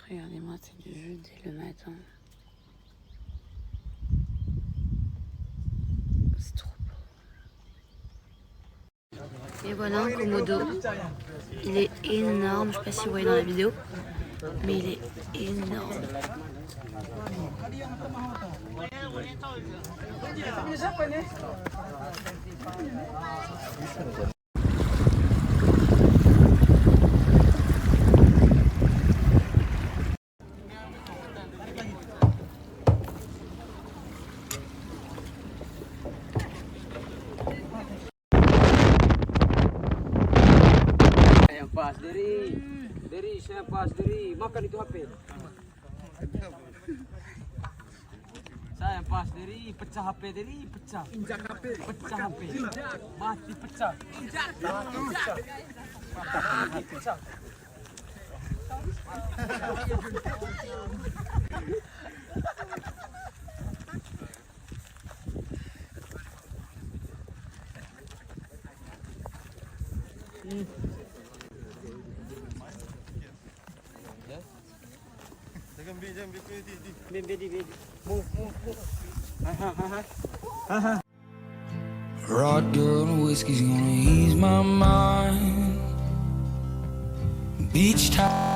Regardez-moi, c'est du jus dès le matin. C'est trop beau. Et voilà un Komodo. Il est énorme. Je sais pas si vous voyez dans la vidéo, mais il est énorme. Pas dari saya pas dari makan itu HP. Saya pas dari pecah HP dari pecah. Injak HP. Pecah HP. Mati pecah. Injak. Mati pecah. Rod girl and whiskey's gonna ease my mind. Beach time.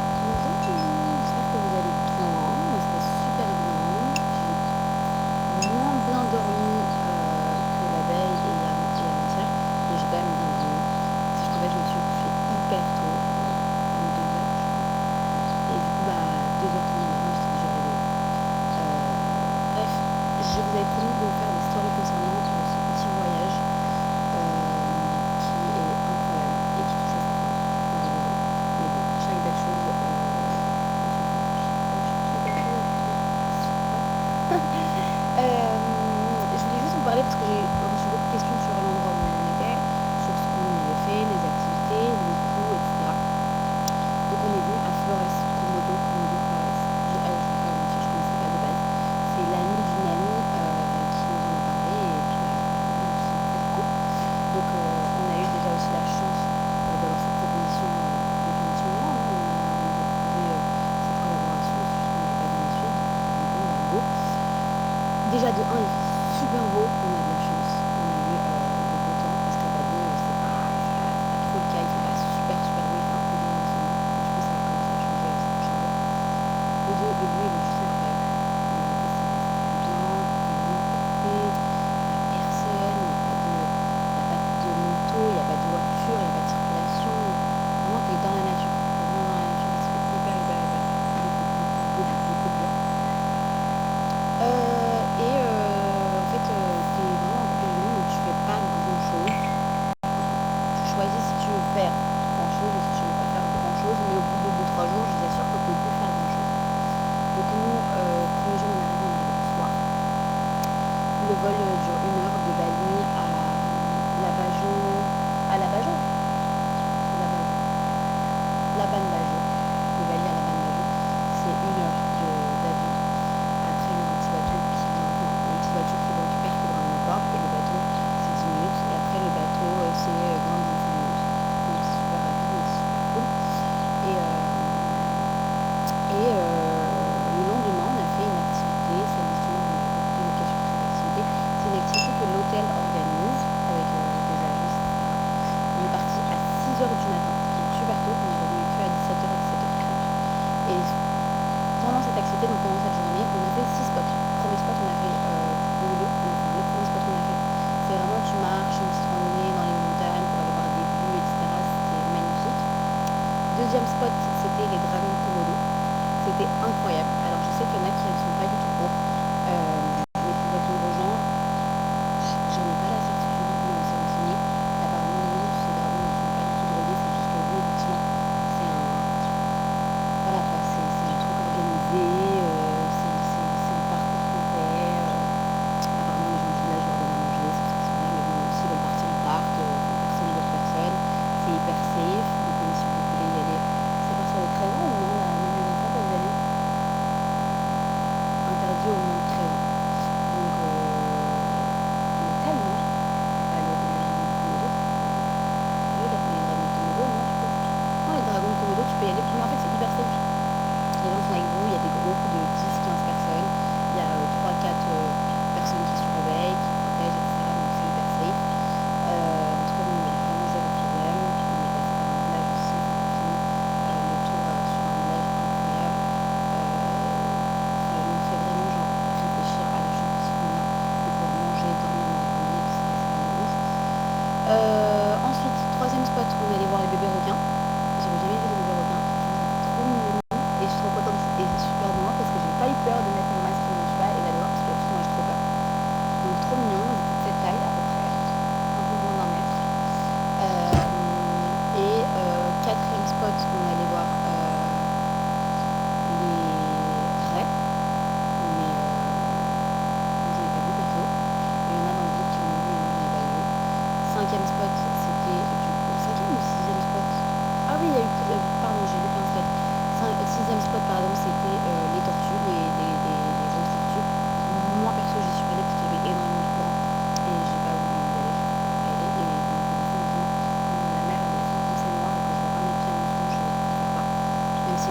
Déjà de 1, il est super beau, on a de la chance, on a eu le beau temps, parce qu'à Bagneux, c'est pas trop le cas, il fait pas super beau, il fait un peu de en ce moment, je pense que ça va commencer à changer, ça va changer. Le 2, le bleu, il est juste incroyable, c'est bien, il est coupé, il n'y a personne, il n'y a pas de moto, il n'y a pas de voiture, il n'y a pas de circulation, vraiment t'es dans la nature, c'est hyper beau, en fait, c'est vraiment un pays où tu fais pas grand chose. Tu choisis si tu veux faire grand chose et si tu veux pas faire grand chose, mais au bout de 2-3 jours, je vous assure que tu peux plus faire grand chose. Donc nous, premier jour on arrive le soir. Le vol dure 1 heure de Bali à Labajo. Laban Bajo. De Bali à Laban Bajo. C'est 1 heure d'avion. Après, il y a un petit bateau qui le récupère qui le ramène au port. Et le bateau, c'est 10 minutes. Et après, le bateau, c'est 25 minutes. Donc c'est super rapide, mais c'est super cool. Le lendemain, on a fait une activité. C'est justement, on a beaucoup de questions sur cette activité. C'est une activité que l'hôtel organise avec des agences, etc. On est parti à 6h du matin, donc super tôt. On est revenu que à 17h et 17h30. Et pendant cette activité, donc pendant cette journée, on a fait 6 spots. Le premier spot, on a fait le premier spot qu'on a fait, c'est vraiment tu marches, une petite randonnée dans les montagnes pour aller voir des vues, etc. C'était magnifique. Deuxième spot, c'était les dragons de Komodo. C'était incroyable. Alors je sais qu'il y en a qui ne sont pas du tout pour, mais il faudrait qu'on rejoigne. J'en ai pas la certitude, mais on s'est renseigné. Apparemment, non, ces dragons ne sont pas du tout drogués, c'est juste que oui, effectivement, c'est un. Voilà quoi, c'est un truc organisé, c'est un parcours complet. Apparemment, les gens du village leur donnent à manger, c'est pour ça qu'ils sont là, mais bon, s'ils veulent partir, ils partent, personne d'autre personne. C'est hyper safe, donc même si vous voulez y aller, c'est à partir de 13 ans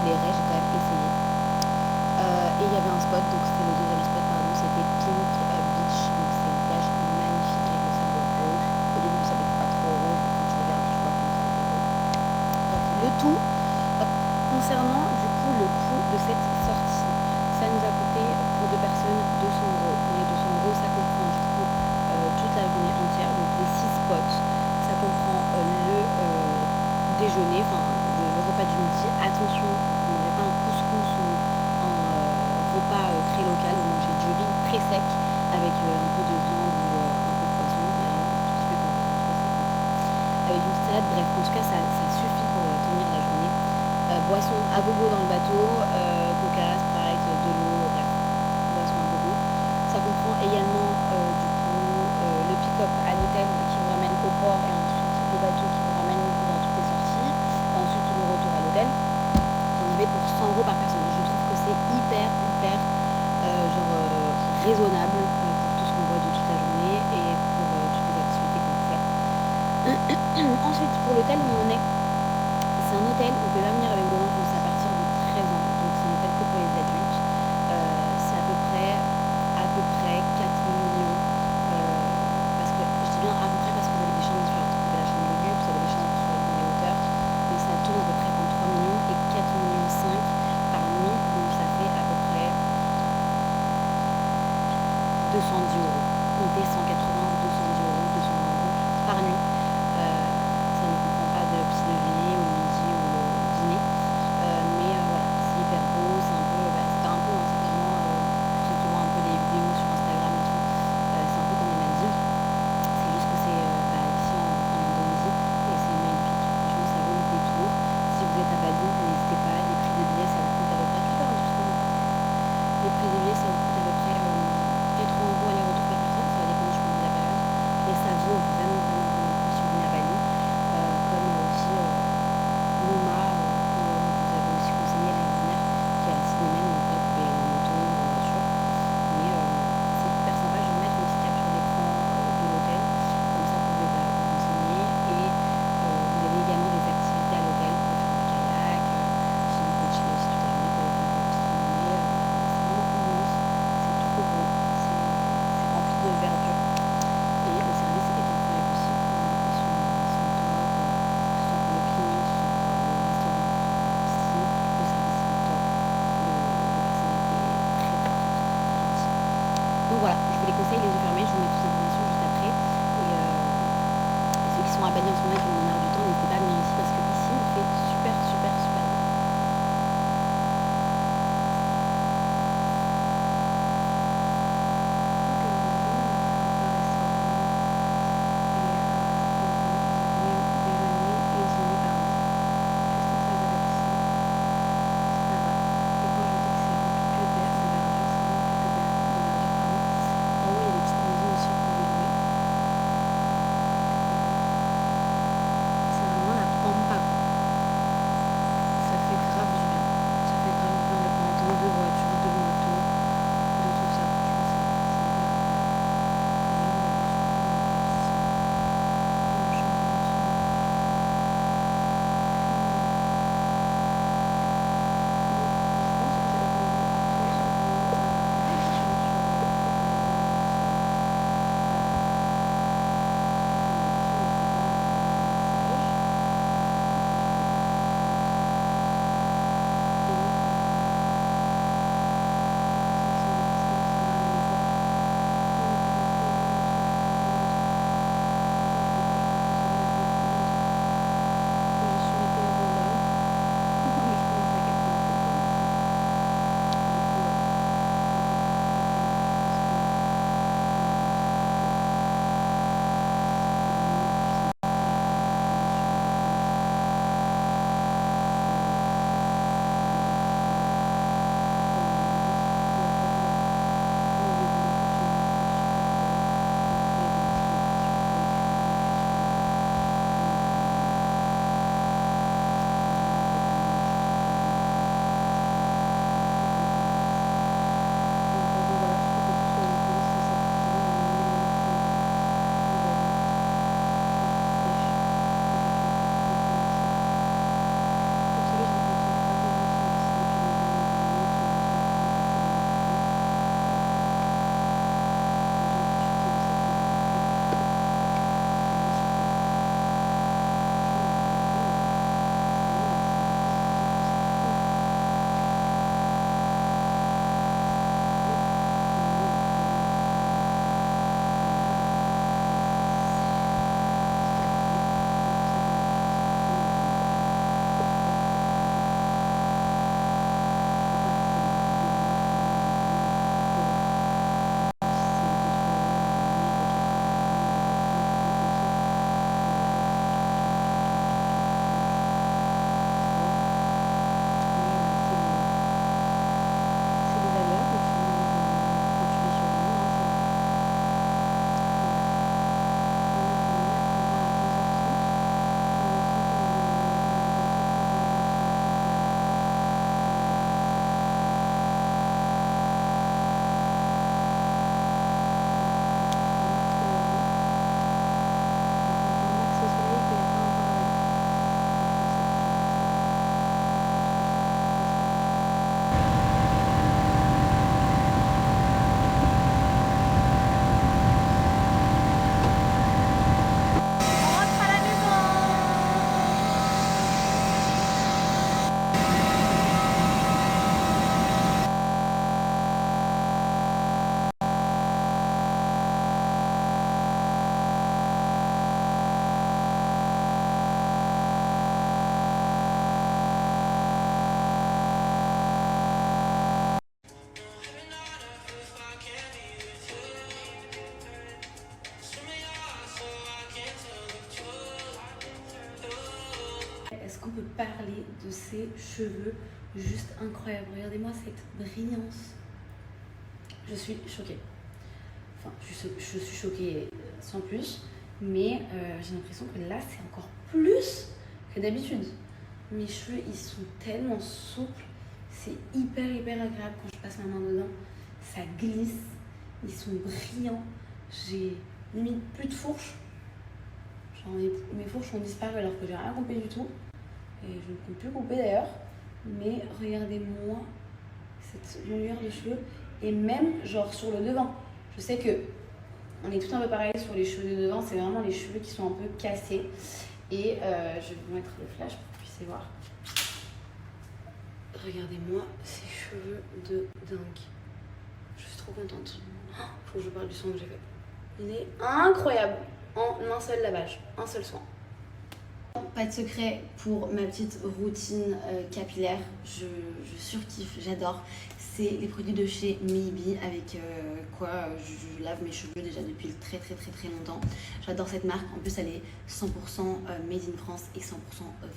considérais, j'ai quand même essayé. Et il y avait un spot, donc c'était le deuxième spot, pardon, c'était Pink Beach, donc c'est une plage magnifique avec le sable rouge. Au début le sable n'était pas trop rouge, mais quand tu regardes tu vois que le sable est rouge. Bref, le tout, concernant du coup le coût de cette sortie, ça nous a coûté pour 2 personnes 200 €. Les 200 € ça comprend du coup toute la journée entière, donc les 6 spots, ça comprend le déjeuner, enfin le repas du midi. Attention, vous ne mangez pas un couscous ou un repas très local, vous mangez du riz très sec avec un peu de viande ou un peu de poisson, et un tout petit peu quand même, avec une salade. Bref, en tout cas ça suffit pour tenir la journée. Boisson à gogo dans le bateau, coca, sprite, de l'eau, bref, boisson à gogo. Ça comprend également du coup le pick-up à l'hôtel qui vous ramène au port, et ensuite le bateau qui vous ramène dans toutes les sorties, et ensuite le retour à l'hôtel. Vous en avez pour 100 € par personne. Je trouve que c'est hyper raisonnable pour tout ce qu'on voit de toute la journée et pour toutes les activités qu'on fait. Ensuite, pour l'hôtel où on est, c'est un hôtel où vous pouvez pas venir avec vos enfants, c'est à partir de 13 ans, donc c'est un hôtel que pour les adultes. C'est à peu près 4 millions, parce que je dis bien à peu près parce que vous avez des chambres différentes. Vous avez la chambre de luxe, vous avez les chambres qui sont dans les hauteurs, mais ça tourne à peu près entre 3 millions et 4 millions 5 par nuit, donc ça fait à peu près 210 €. Comptez 180 ou 210 €, 220 € par nuit. Ça ne comprend pas de petit déjeuner ou le midi ou le dîner. Mais voilà, c'est hyper beau, c'est un peu, c'est pas un peu, hein, c'est vraiment, pour ceux qui voient un peu des vidéos sur Instagram et tout, c'est un peu comme les Maldives. C'est juste que c'est ici en Indonésie, et c'est magnifique. Franchement, ça vaut le détour. Si vous êtes à Bali, n'hésitez pas. Les prix des billets, ça vous coûte à peu près, les prix des billets, ça vous coûte à peu près 80 € aller-retour par personne, ça va dépendre du moment de la période. Mais ça vaut vraiment le coup si vous venez à Bali. Comme aussi Numa, que je vous avais aussi conseillé l'année dernière, qui est à Sydney, donc là vous pouvez y aller en moto ou en voiture. Mais c'est hyper sympa. Je vais vous mettre une petite capture d'écran de l'hôtel, comme ça vous pouvez vous renseigner. Et vous avez également des activités à l'hôtel, vous pouvez faire du kayak, sinon vous pouvez chiller aussi toute la journée, vous pouvez faire une petite randonnée. C'est vraiment immense, c'est trop beau, c'est rempli de verdure. Et le service est incroyable aussi. Ils sont top, que ce soit pour le cleaning, que ce soit pour le restaurant, que ce soit pour la piscine, le service est top. Le personnel est très gentil. Donc voilà, je vous les conseille les yeux fermés, je vous mets toutes les informations juste après. Et ceux qui sont à Bali en ce moment et qui ont en du temps, n'hésitez pas à venir ici parce que ici il fait super beau. parler de ces cheveux juste incroyables. Regardez-moi cette brillance. Je suis choquée. Enfin, je suis choquée sans plus, mais j'ai l'impression que là, c'est encore plus que d'habitude. Mes cheveux, ils sont tellement souples. C'est hyper agréable quand je passe ma main dedans. Ça glisse. Ils sont brillants. J'ai limite plus de fourches. Genre mes fourches ont disparu alors que j'ai rien coupé du tout. Et je ne compte plus couper d'ailleurs. Mais regardez-moi cette longueur de cheveux. Et même genre sur le devant. Je sais que on est tout un peu pareil sur les cheveux de devant. C'est vraiment les cheveux qui sont un peu cassés. Et je vais vous mettre le flash pour que vous puissiez voir. Regardez-moi ces cheveux de dingue. Je suis trop contente. Faut que je parle du soin que j'ai fait. Il est incroyable en un seul lavage, un seul soin. Pas de secret pour ma petite routine capillaire. Je surkiffe, j'adore. C'est les produits de chez Maybe avec quoi je lave mes cheveux déjà depuis très longtemps. J'adore cette marque. En plus, elle est 100% made in France et 100%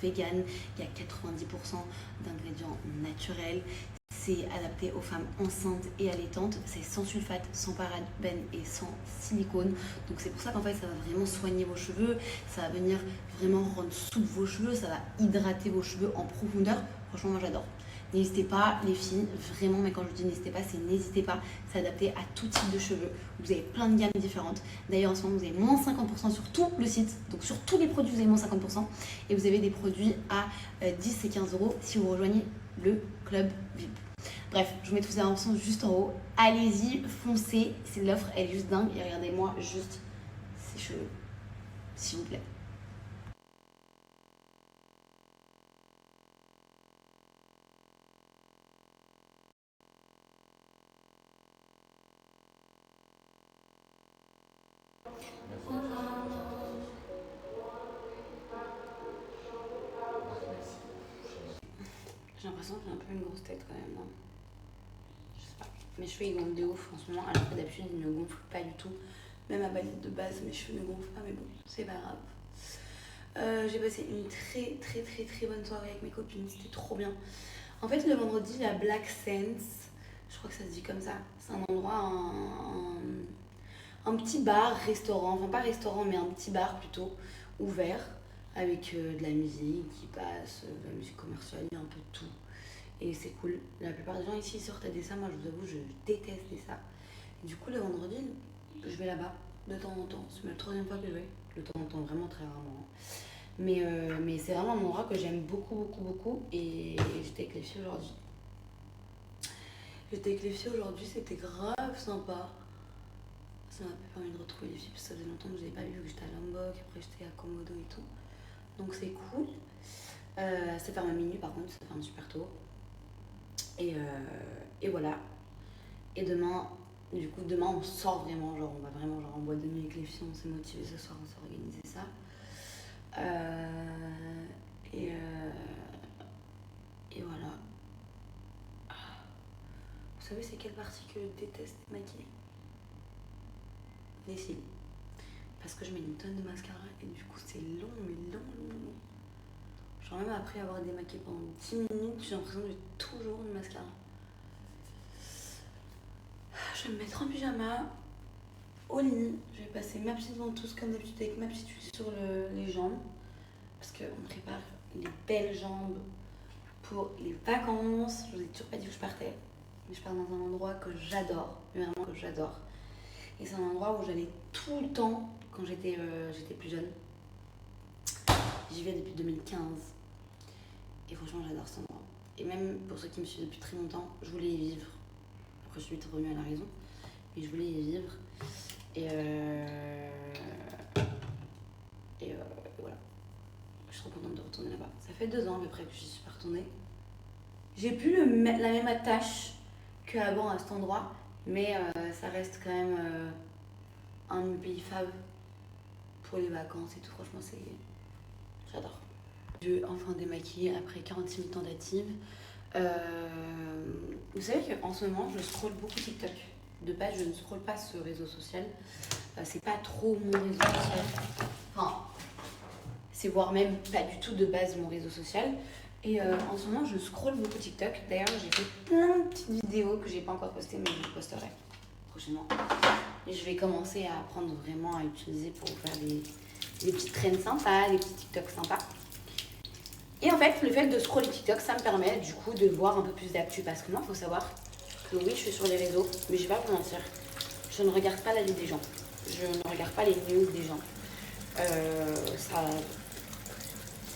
vegan. Il y a 90% d'ingrédients naturels. C'est adapté aux femmes enceintes et allaitantes. C'est sans sulfate, sans parabènes et sans silicone. Donc c'est pour ça qu'en fait ça va vraiment soigner vos cheveux. Ça va venir vraiment rendre souples vos cheveux. Ça va hydrater vos cheveux en profondeur. Franchement, moi j'adore. N'hésitez pas les filles, vraiment, mais quand je dis n'hésitez pas, c'est n'hésitez pas. C'est adapté à tout type de cheveux. Vous avez plein de gammes différentes. D'ailleurs en ce moment vous avez moins 50% sur tout le site. Donc sur tous les produits vous avez moins 50%. Et vous avez des produits à 10 et 15 € si vous rejoignez le club VIP. Bref, je vous mets toutes ces informations juste en haut. Allez-y, foncez. C'est l'offre, elle est juste dingue. Et regardez-moi juste ces cheveux, s'il vous plaît. J'ai l'impression que j'ai un peu une grosse tête quand même, non? Je sais pas. Mes cheveux ils gonflent de ouf en ce moment, alors que d'habitude ils ne gonflent pas du tout. Même à balise de base, mes cheveux ne gonflent pas, mais bon, c'est pas grave. J'ai passé une très bonne soirée avec mes copines, c'était trop bien. En fait, le vendredi, la Black Sense, je crois que ça se dit comme ça, c'est un endroit, un petit bar, restaurant, enfin pas restaurant, mais un petit bar plutôt, ouvert, avec de la musique qui passe, de la musique commerciale, il y a un peu de tout. Et c'est cool. La plupart des gens ici sortent à Dessa. Moi, je vous avoue, je déteste Dessa. Et du coup, le vendredi, je vais là-bas de temps en temps. C'est la 3e fois que je vais. De temps en temps, vraiment très rarement. Mais c'est vraiment un endroit que j'aime beaucoup. Et j'étais avec les filles aujourd'hui. C'était grave sympa. Ça m'a permis de retrouver les filles parce que ça faisait longtemps que je n'avais pas vu que j'étais à Lombok. Après, j'étais à Komodo et tout. Donc, c'est cool. Ça ferme à minuit par contre, ça ferme super tôt. Et voilà. Et demain, du coup, demain on sort vraiment, genre on va vraiment genre en boîte de nuit avec les filles, on s'est motivé ce soir, on s'est organisé ça. Et voilà. Vous savez c'est quelle partie que je déteste maquiller? Les cils. Parce que je mets une tonne de mascara et du coup c'est long, mais long. Genre même après avoir démaquillé pendant 10 minutes, j'ai l'impression que j'ai toujours du mascara. Je vais me mettre en pyjama, au lit. Je vais passer ma petite ventouse comme d'habitude avec ma petite huile sur les jambes. Parce qu'on prépare les belles jambes pour les vacances. Je vous ai toujours pas dit où je partais. Mais je pars dans un endroit que j'adore, vraiment que j'adore. Et c'est un endroit où j'allais tout le temps quand j'étais plus jeune. J'y vais depuis 2015. Et franchement, j'adore cet endroit. Et même pour ceux qui me suivent depuis très longtemps, je voulais y vivre. Après, je suis vite revenue à la raison. Mais je voulais y vivre. Et voilà. Je suis trop contente de retourner là-bas. Ça fait 2 ans à peu près que j'y suis pas retournée. J'ai plus la même attache qu'avant à cet endroit. Mais ça reste quand même un pays fave pour les vacances et tout. Franchement, j'adore. Je vais enfin démaquiller après 46 000 tentatives. Vous savez qu'en ce moment, je scrolle beaucoup TikTok. De base, je ne scrolle pas ce réseau social. C'est pas trop mon réseau social. Enfin, C'est voire même pas du tout de base mon réseau social. Et en ce moment, je scrolle beaucoup TikTok. D'ailleurs, j'ai fait plein de petites vidéos que j'ai pas encore postées, mais je posterai prochainement. Et je vais commencer à apprendre vraiment à utiliser pour faire des petites trends sympas, des petits TikTok sympas. Et en fait, le fait de scroller TikTok, ça me permet du coup de voir un peu plus d'actu. Parce que moi, il faut savoir que oui, je suis sur les réseaux, mais je vais pas vous mentir, je ne regarde pas la vie des gens. Je ne regarde pas les news des gens.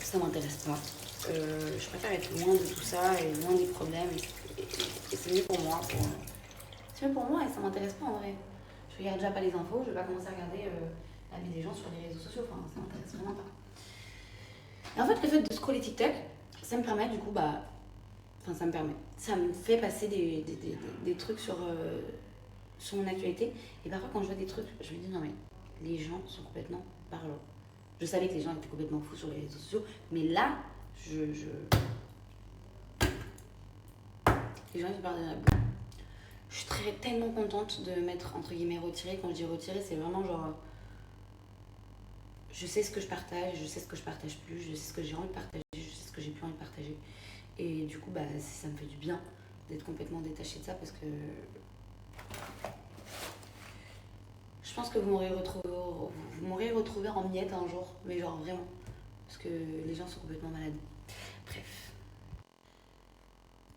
Ça m'intéresse pas. Je préfère être loin de tout ça et loin des problèmes. Et c'est mieux pour moi. C'est mieux pour moi et ça m'intéresse pas en vrai. Je regarde déjà pas les infos, je vais pas commencer à regarder la vie des gens sur les réseaux sociaux. Enfin, ça m'intéresse vraiment pas. Et en fait, le fait de scroller TikTok, ça me permet du coup, ça me fait passer des trucs sur mon actualité. Et parfois, quand je vois des trucs, je me dis non, mais les gens sont complètement parlants. Je savais que les gens étaient complètement fous sur les réseaux sociaux, mais là, les gens ils parlent de la boue. Je suis tellement contente de m'être entre guillemets retirée. Quand je dis retirée, c'est vraiment genre. Je sais ce que je partage, je sais ce que je partage plus, je sais ce que j'ai envie de partager, je sais ce que j'ai plus envie de partager. Et du coup, ça me fait du bien d'être complètement détachée de ça parce que je pense que vous m'aurez retrouvé en miettes un jour, mais genre vraiment, parce que les gens sont complètement malades. Bref.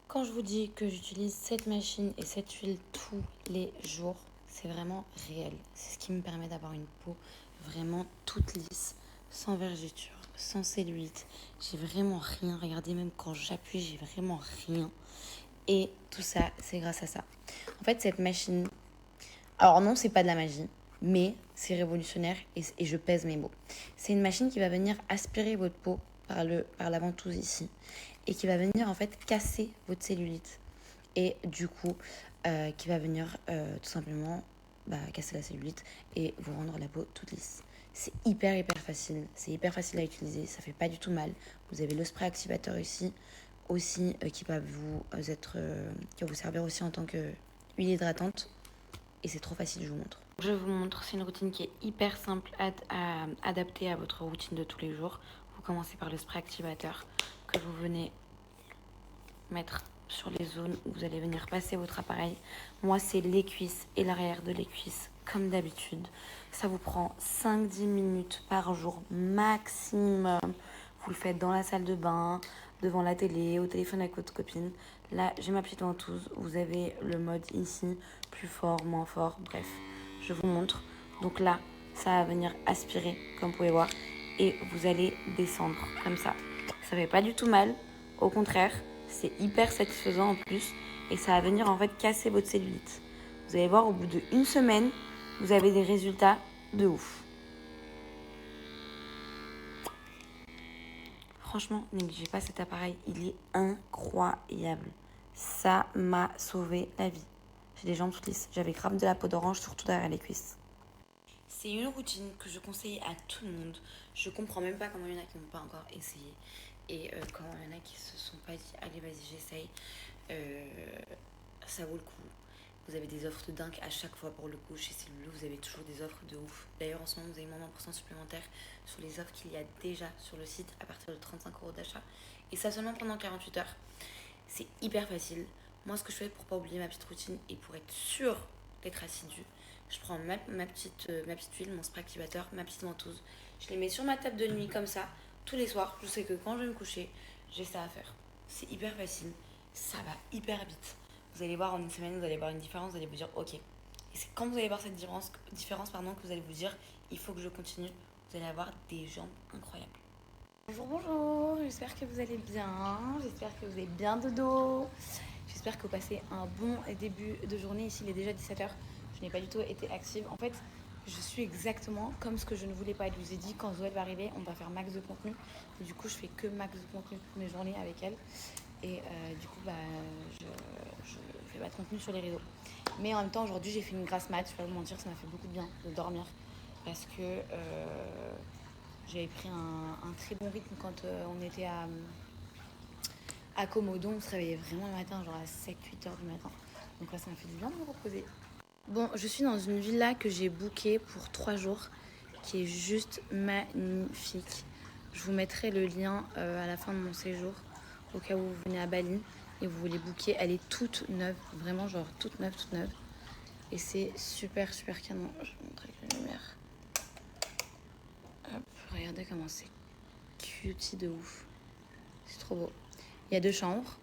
Quand je vous dis que j'utilise cette machine et cette huile tous les jours, c'est vraiment réel. C'est ce qui me permet d'avoir une peau vraiment toute lisse, sans vergeture, sans cellulite. J'ai vraiment rien. Regardez, même quand j'appuie, j'ai vraiment rien. Et tout ça, c'est grâce à ça. En fait, cette machine... Alors non, c'est pas de la magie, mais c'est révolutionnaire et je pèse mes mots. C'est une machine qui va venir aspirer votre peau par la ventouse ici et qui va venir en fait casser votre cellulite et du coup qui va venir tout simplement casser la cellulite et vous rendre la peau toute lisse. C'est hyper facile, c'est hyper facile à utiliser, ça fait pas du tout mal. Vous avez le spray activateur ici aussi qui va vous servir aussi en tant que huile hydratante et c'est trop facile, je vous montre. Je vous montre, c'est une routine qui est hyper simple à adapter à votre routine de tous les jours. Vous commencez par le spray activateur que vous venez mettre sur les zones où vous allez venir passer votre appareil. Moi, c'est les cuisses et l'arrière de les cuisses, comme d'habitude. Ça vous prend 5-10 minutes par jour maximum. Vous le faites dans la salle de bain, devant la télé, au téléphone avec votre copine. Là, j'ai ma petite ventouse. Vous avez le mode ici, plus fort, moins fort, bref. Je vous montre. Donc là, ça va venir aspirer, comme vous pouvez voir. Et vous allez descendre, comme ça. Ça fait pas du tout mal. Au contraire, c'est hyper satisfaisant en plus. Et ça va venir en fait casser votre cellulite. Vous allez voir, au bout d'1 semaine, vous avez des résultats de ouf. Franchement, négligez pas cet appareil. Il est incroyable. Ça m'a sauvé la vie. J'ai les jambes toutes lisses. J'avais grave de la peau d'orange, surtout derrière les cuisses. C'est une routine que je conseille à tout le monde. Je comprends même pas comment il y en a qui n'ont pas encore essayé. Et quand il y en a qui se sont pas dit, allez vas-y j'essaye, ça vaut le coup. Vous avez des offres de dingue à chaque fois pour le coup. Chez Cellulose, vous avez toujours des offres de ouf. D'ailleurs, en ce moment, vous avez moins 20% supplémentaire sur les offres qu'il y a déjà sur le site à partir de 35 € d'achat. Et ça seulement pendant 48 heures. C'est hyper facile. Moi, ce que je fais pour pas oublier ma petite routine et pour être sûre d'être assidue, je prends ma petite huile, mon spray activateur, ma petite ventouse. Je les mets sur ma table de nuit comme ça, tous les soirs. Je sais que quand je vais me coucher, j'ai ça à faire. C'est hyper facile. Ça va hyper vite. Vous allez voir en une semaine, vous allez voir une différence, vous allez vous dire ok. Et c'est quand vous allez voir cette différence que vous allez vous dire il faut que je continue. Vous allez avoir des jambes incroyables. Bonjour, j'espère que vous allez bien, j'espère que vous avez bien de dos. J'espère que vous passez un bon début de journée. Ici, il est déjà 17h. Je n'ai pas du tout été active. En fait, je suis exactement comme ce que je ne voulais pas. Je vous ai dit, quand Zoé va arriver, on va faire max de contenu. Et du coup, je fais que max de contenu pour mes journées avec elle. Et du coup, je fais pas de contenu sur les réseaux. Mais en même temps, aujourd'hui, j'ai fait une grasse mat. Je vais pas vous mentir, ça m'a fait beaucoup de bien de dormir. Parce que j'avais pris un très bon rythme quand on était à Komodo. On se réveillait vraiment le matin, genre à 7-8 heures du matin. Donc là, ça m'a fait du bien de me reposer. Bon, je suis dans une villa que j'ai bookée pour 3 jours, qui est juste magnifique. Je vous mettrai le lien à la fin de mon séjour au cas où vous venez à Bali et vous voulez booker. Elle est toute neuve, vraiment genre toute neuve. Et c'est super canon. Je vais vous montrer avec la lumière. Hop, regardez comment c'est cutie de ouf. C'est trop beau. Il y a 2 chambres.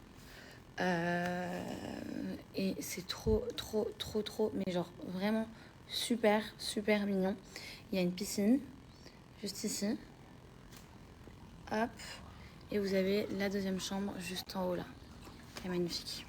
Et c'est trop, mais genre vraiment super mignon. Il y a une piscine juste ici. Hop. Et vous avez la 2e chambre juste en haut là. Elle est magnifique.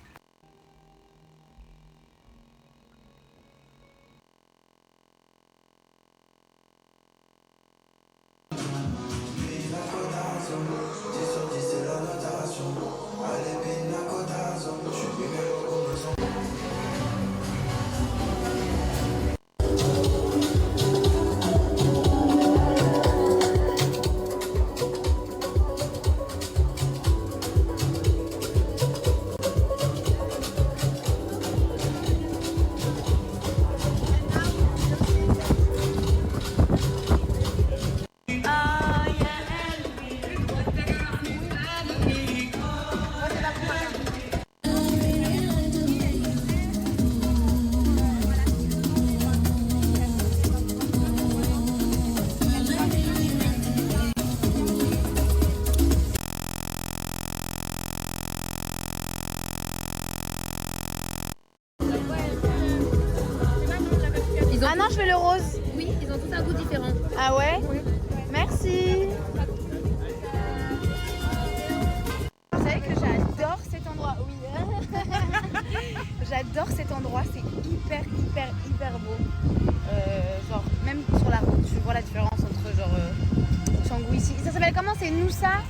Ah non, je veux le rose. Oui, ils ont tous un goût différent. Ah ouais? Oui. Merci. Vous savez que j'adore cet endroit. Oui. J'adore cet endroit. C'est hyper beau. Genre, même sur la route, tu vois la différence entre genre Canggu ici. Ça s'appelle comment? C'est Nusa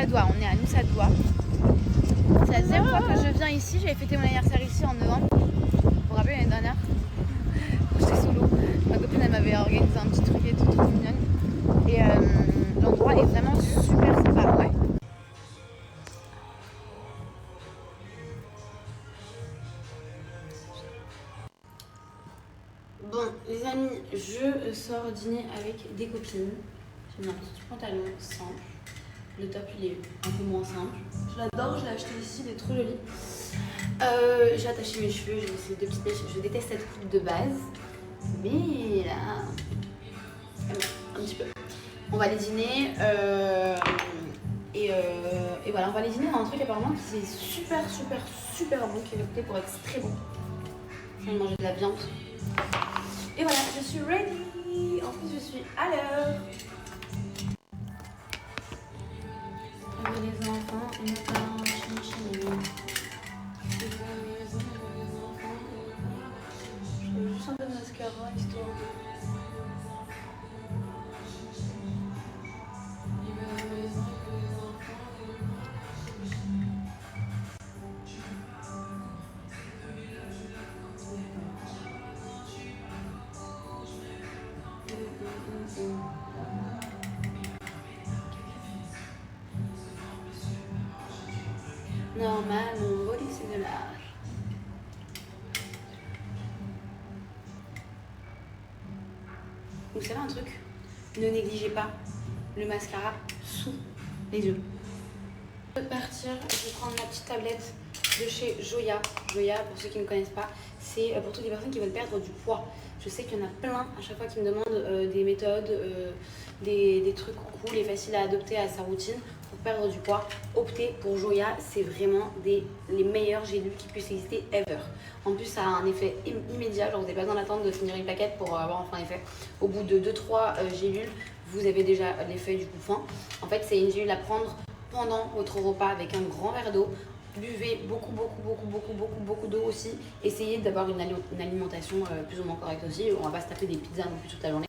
Dua. On est à Nusa Dua. C'est la deuxième fois que je viens ici. J'avais fêté mon anniversaire ici en novembre. Vous vous rappelez l'année dernière? J'étais solo. Ma copine elle m'avait organisé un petit truc et tout, trop mignonne. Et l'endroit est vraiment super sympa. Ouais. Bon les amis, je sors dîner avec des copines. J'ai mis un petit pantalon simple. Le top il est un peu moins simple. Je l'adore, je l'ai acheté ici, il est trop joli. J'ai attaché mes cheveux, j'ai laissé 2 petites mèches. Je déteste cette coupe de base. Mais là, un petit peu. On va aller dîner et voilà, on va aller dîner dans un truc apparemment qui est super bon, qui est réputé pour être très bon. Je vais manger de la viande. Et voilà, je suis ready. En plus, je suis à l'heure. Les enfants, et notamment chez je veux juste un peu de mascara, histoire de... Normal, mon body c'est de l'art. Vous savez un truc? Ne négligez pas le mascara sous les yeux. Je vais partir, je vais prendre ma petite tablette de chez Joya. Joya, pour ceux qui ne connaissent pas, c'est pour toutes les personnes qui veulent perdre du poids. Je sais qu'il y en a plein à chaque fois qui me demandent des méthodes, des trucs cool et faciles à adopter à sa routine pour perdre du poids. Optez pour Joya, c'est vraiment les meilleures gélules qui puissent exister ever. En plus, ça a un effet immédiat, genre vous n'avez pas besoin d'attendre de finir une plaquette pour avoir enfin l'effet. Au bout de 2-3 gélules, vous avez déjà l'effet du coup fin. En fait, c'est une gélule à prendre pendant votre repas avec un grand verre d'eau. Buvez beaucoup d'eau aussi. Essayez d'avoir une alimentation plus ou moins correcte aussi. On va pas se taper des pizzas non plus toute la journée.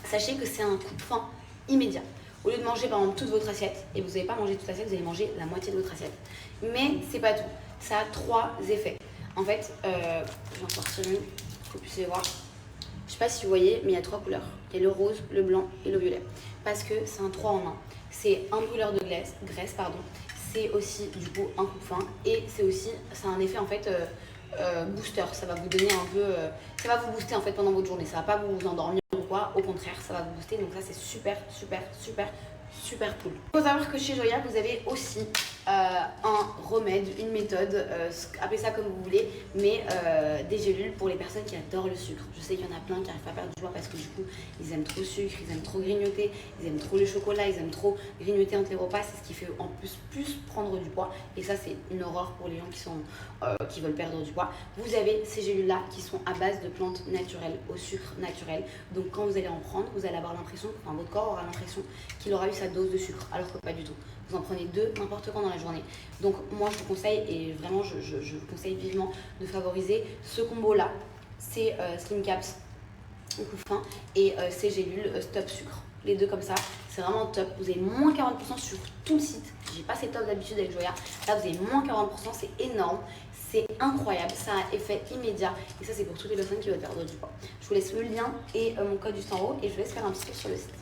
Sachez que c'est un coup de faim immédiat. Au lieu de manger par exemple toute votre assiette, et vous n'allez pas manger toute l'assiette, vous allez manger la moitié de votre assiette. Mais c'est pas tout. Ça a 3 effets. En fait, je vais en sortir une pour que vous puissiez voir. Je sais pas si vous voyez, mais il y a 3 couleurs. Il y a le rose, le blanc et le violet. Parce que c'est un 3 en 1. C'est un brûleur de graisse, c'est aussi du coup un coup de faim et c'est aussi, ça a un effet en fait booster. Ça va vous donner un peu, ça va vous booster en fait pendant votre journée. Ça va pas vous endormir ou quoi, au contraire, ça va vous booster. Donc ça, c'est super cool. Il faut savoir que chez Joya, vous avez aussi un remède, une méthode, appelez ça comme vous voulez, mais des gélules pour les personnes qui adorent le sucre. Je sais qu'il y en a plein qui n'arrivent pas à perdre du poids parce que du coup, ils aiment trop le sucre, ils aiment trop grignoter, ils aiment trop le chocolat, ils aiment trop grignoter entre les repas. C'est ce qui fait en plus prendre du poids. Et ça, c'est une horreur pour les gens qui veulent perdre du poids. Vous avez ces gélules-là qui sont à base de plantes naturelles, au sucre naturel. Donc quand vous allez en prendre, vous allez avoir l'impression, enfin votre corps aura l'impression qu'il aura eu sa dose de sucre, alors que pas du tout. Vous en prenez 2 n'importe quand dans la journée. Donc moi je vous conseille, et vraiment je vous conseille vivement de favoriser ce combo là. C'est Slim Caps au coup fin et ces gélules Stop Sucre. Les deux comme ça, c'est vraiment top. Vous avez moins 40% sur tout le site. J'ai pas ces top d'habitude avec Joya. Là vous avez moins 40%, c'est énorme. C'est incroyable, ça a effet immédiat. Et ça c'est pour toutes les personnes qui veulent perdre du poids. Je vous laisse le lien et mon code juste en haut et je vous laisse faire un petit tour sur le site.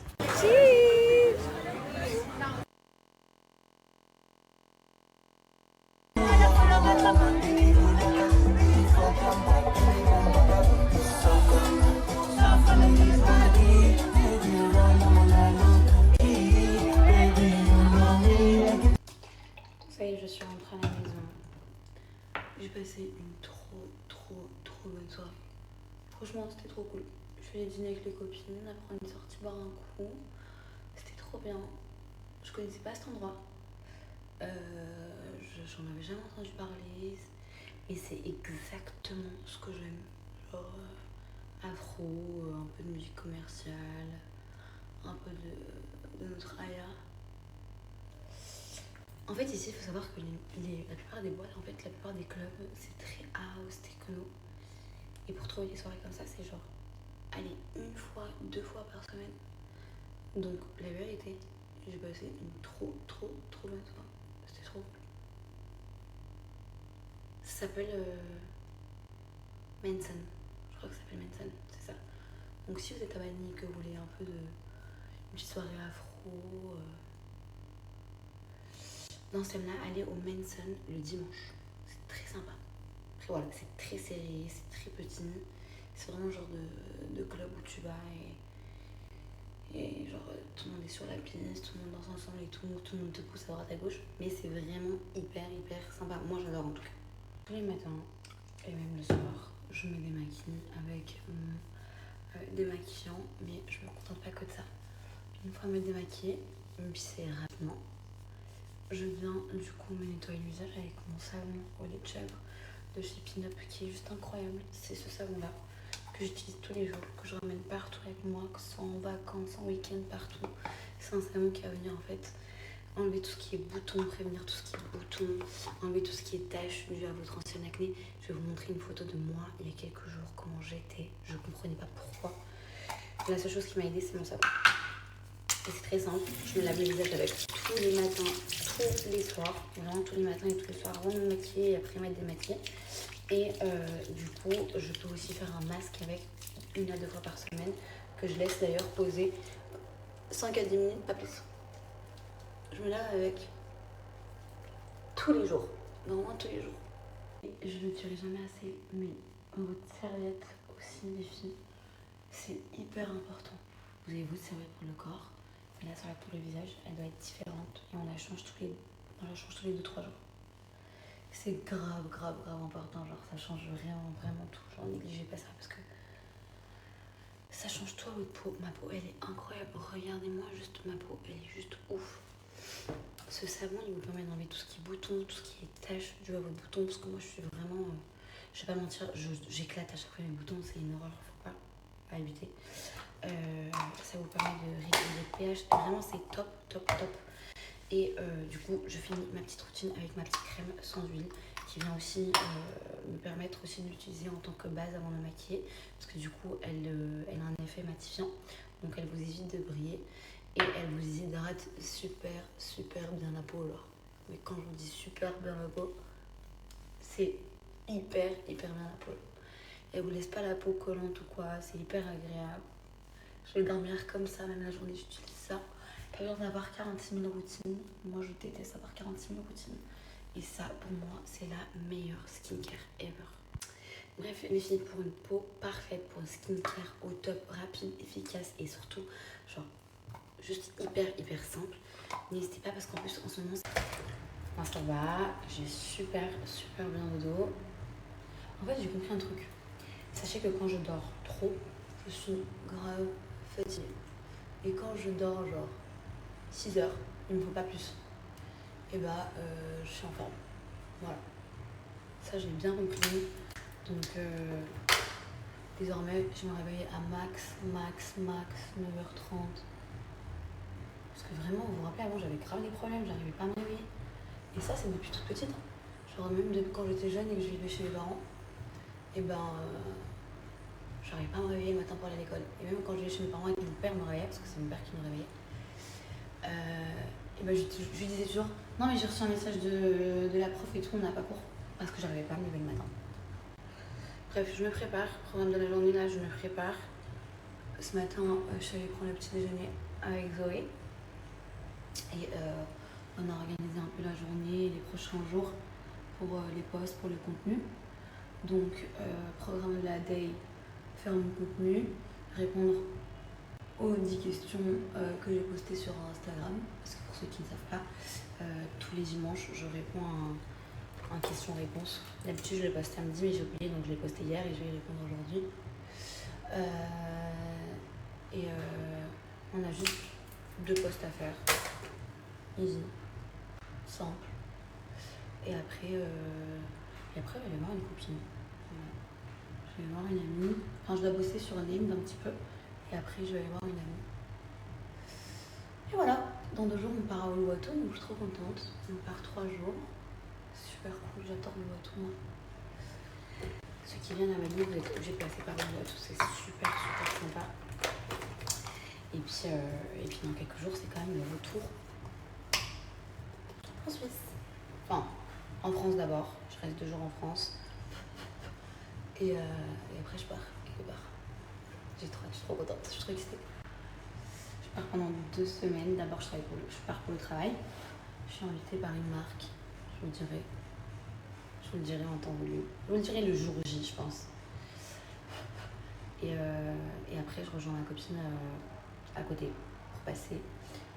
Ça y est, je suis rentrée à la maison. J'ai passé une trop bonne soirée. Franchement, c'était trop cool. Je suis allée dîner avec les copines, après on est sorti boire un coup. C'était trop bien. Je connaissais pas cet endroit. J'en avais jamais entendu parler. Et c'est exactement ce que j'aime. Genre afro, un peu de musique commerciale, un peu de notre Aya. En fait ici il faut savoir que la plupart des boîtes, en fait la plupart des clubs, c'est très house, techno. Et pour trouver des soirées comme ça, c'est genre aller 1 fois, 2 fois par semaine. Donc la vérité, j'ai passé une trop bonne soirée. C'était trop cool. Ça s'appelle Manson. Je crois que ça s'appelle Manson, c'est ça. Donc si vous êtes à Bali, que vous voulez un peu de une petite soirée afro dans ce thème-là, allez au Manson le dimanche. C'est très sympa. Après voilà, c'est très serré, c'est très petit. C'est vraiment le genre de club où tu vas et genre tout le monde est sur la piste, tout le monde danse ensemble et tout le monde te pousse à droite à gauche. Mais c'est vraiment hyper sympa. Moi j'adore en tout cas. Tous les matins et même le soir, je me démaquille avec mon démaquillant, mais je me contente pas que de ça. Une fois me démaquiller, me pisser rapidement, je viens du coup me nettoyer le visage avec mon savon au lait de chèvre de chez Pin-Up qui est juste incroyable. C'est ce savon là que j'utilise tous les jours, que je ramène partout avec moi, que ce soit en vacances, en week-end, partout. C'est un savon qui va venir en fait enlever tout ce qui est boutons, prévenir tout ce qui est boutons, enlever tout ce qui est taches dues à votre ancienne acné. Je vais vous montrer une photo de moi il y a quelques jours, comment j'étais. Je ne comprenais pas pourquoi. La seule chose qui m'a aidée, c'est mon savon. Et c'est très simple, je me lave le visage avec tous les matins, tous les soirs, vraiment tous les matins et tous les soirs avant de me maquiller et après m'être démaquillée. Et du coup, je peux aussi faire un masque avec 1 à 2 fois par semaine, que je laisse d'ailleurs poser 5 à 10 minutes, pas plus. Je me lave avec tous les jours, vraiment tous les jours. Et je ne dirai jamais assez, mais votre serviette aussi, les filles, c'est hyper important. Vous avez votre serviette pour le corps, mais la serviette pour le visage, elle doit être différente et on la change tous les 2-3 jours. C'est grave important, genre ça change vraiment tout. Genre négligez pas ça parce que ça change tout à votre peau. Ma peau elle est incroyable, regardez-moi juste ma peau, elle est juste ouf. Ce savon il vous permet d'enlever tout ce qui est boutons, tout ce qui est taches dû à votre bouton, parce que moi je suis vraiment, je vais pas mentir, j'éclate à chaque fois mes boutons, c'est une horreur, faut pas éviter. Ça vous permet de réguler le pH, vraiment c'est top. Et du coup je finis ma petite routine avec ma petite crème sans huile qui vient aussi me permettre aussi de l'utiliser en tant que base avant de me maquiller, parce que du coup elle a un effet matifiant, donc elle vous évite de briller et elle vous hydrate super bien la peau. Alors mais quand je vous dis super bien la peau, c'est hyper bien la peau. Elle vous laisse pas la peau collante ou quoi, c'est hyper agréable. Je vais dormir comme ça, même la journée j'utilise ça. Pas besoin d'avoir 46 000 routines. Moi je déteste avoir 46 000 routines. Et ça pour moi c'est la meilleure skincare ever. Bref, les filles, pour une peau parfaite, pour une skincare au top, rapide, efficace et surtout, genre, juste hyper simple. N'hésitez pas parce qu'en plus, en ce moment, moi, ça va, j'ai super bien au dos. En fait, j'ai compris un truc. Sachez que quand je dors trop, je suis grave fatiguée. Et quand je dors, genre, 6 heures, il ne me faut pas plus. Et bah, je suis en forme. Voilà. Ça, j'ai bien compris. Donc, désormais, je me réveille à max 9h30. Parce que vraiment, vous vous rappelez, avant, j'avais grave des problèmes, j'arrivais pas à me réveiller. Et ça, c'est depuis toute petite. Genre, même depuis quand j'étais jeune et que je vivais chez mes parents, et ben, j'arrivais pas à me réveiller le matin pour aller à l'école. Et même quand je vivais chez mes parents et que mon père me réveillait, parce que c'est mon père qui me réveillait, et ben, je lui disais toujours, non, mais j'ai reçu un message de la prof et tout, on n'a pas cours. Parce que j'arrivais pas à me lever le matin. Bref, je me prépare. Programme de la journée, là, je me prépare. Ce matin, je suis allée prendre le petit déjeuner avec Zoé. Et on a organisé un peu la journée, les prochains jours pour les posts, pour le contenu. Donc, programme de la day, faire mon contenu, répondre aux 10 questions que j'ai postées sur Instagram. Parce que pour ceux qui ne savent pas, tous les dimanches, je réponds à un question-réponse. D'habitude, je le poste samedi, mais j'ai oublié, donc je l'ai posté hier et je vais y répondre aujourd'hui. On a juste 2 posts à faire. Easy, simple. Et après, je vais aller voir une copine. Voilà. Je vais voir une amie. Enfin, je dois bosser sur LinkedIn un petit peu. Et après, je vais aller voir une amie. Et voilà. Dans 2 jours, on part à Uluwatu, donc je suis trop contente. On part 3 jours. Super cool, j'adore Uluwatu, moi. Ceux qui viennent à Bali, vous êtes obligés de passer par Uluwatu, c'est super sympa. Et puis dans quelques jours, c'est quand même le retour en Suisse. Enfin, en France d'abord. Je reste 2 jours en France. Et après, je pars quelque part. Je suis trop contente, je suis trop excitée. Je pars pendant 2 semaines. D'abord, je pars pour le travail. Je suis invitée par une marque. Je vous le dirai en temps voulu. Je vous le dirai le jour J, je pense. Et après, je rejoins ma copine à côté pour passer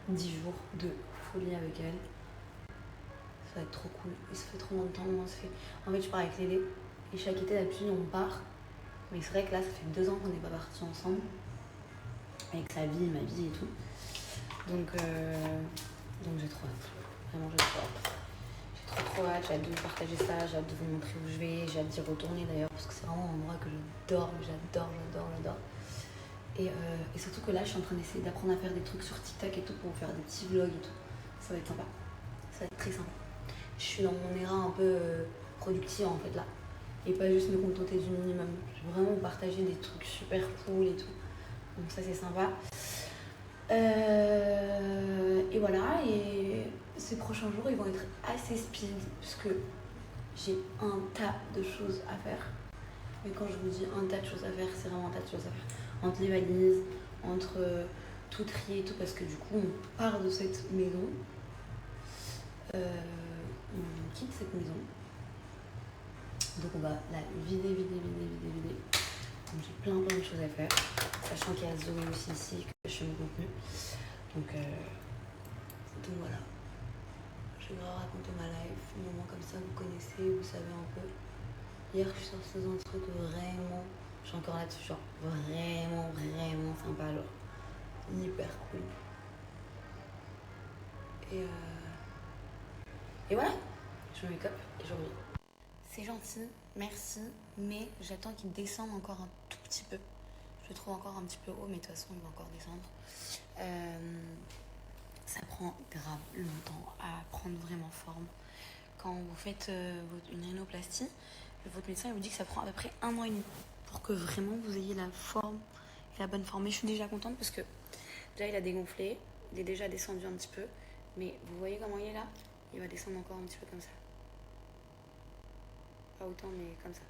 10 jours de folie avec elle. Ça va être trop cool. Et ça fait trop longtemps. En fait, je pars avec Lédé. Et chaque été, d'habitude, on part. Mais c'est vrai que là, ça fait 2 ans qu'on n'est pas partis ensemble. Avec sa vie, ma vie et tout. Donc j'ai trop hâte. Vraiment, j'ai trop hâte. J'ai trop hâte. J'ai hâte de vous partager ça. J'ai hâte de vous montrer où je vais. J'ai hâte d'y retourner d'ailleurs. Parce que c'est vraiment un endroit que j'adore. Et surtout que là, je suis en train d'essayer d'apprendre à faire des trucs sur TikTok et tout pour faire des petits vlogs et tout. Ça va être sympa. Ça va être très sympa. Je suis dans mon éra un peu productive en fait là. Et pas juste me contenter du minimum. Je veux vraiment partager des trucs super cool et tout. Donc ça c'est sympa. Et voilà. Et ces prochains jours ils vont être assez speed. Puisque j'ai un tas de choses à faire. Mais quand je vous dis un tas de choses à faire, c'est vraiment un tas de choses à faire. Entre les valises, entre tout trier et tout. Parce que du coup on part de cette maison. On quitte cette maison. Donc on va la vider. Donc j'ai plein de choses à faire. Sachant qu'il y a Zoé aussi ici que je fais mon contenu. Donc voilà. Je vais grave raconter ma life. Un moment comme ça, vous connaissez, vous savez un peu. Hier je suis sortie dans un truc vraiment. Je suis encore là-dessus, genre vraiment sympa, genre hyper cool. Et voilà, je me make up et je reviens. C'est gentil, merci, mais j'attends qu'il descende encore un tout petit peu. Je le trouve encore un petit peu haut, mais de toute façon, il va encore descendre. Ça prend grave longtemps à prendre vraiment forme. Quand vous faites une rhinoplastie, votre médecin il vous dit que ça prend à peu près 1 an et demi pour que vraiment vous ayez la forme et la bonne forme. Mais je suis déjà contente parce que déjà, il a dégonflé, il est déjà descendu un petit peu. Mais vous voyez comment il est là? Il va descendre encore un petit peu comme ça. Pas autant, mais comme ça.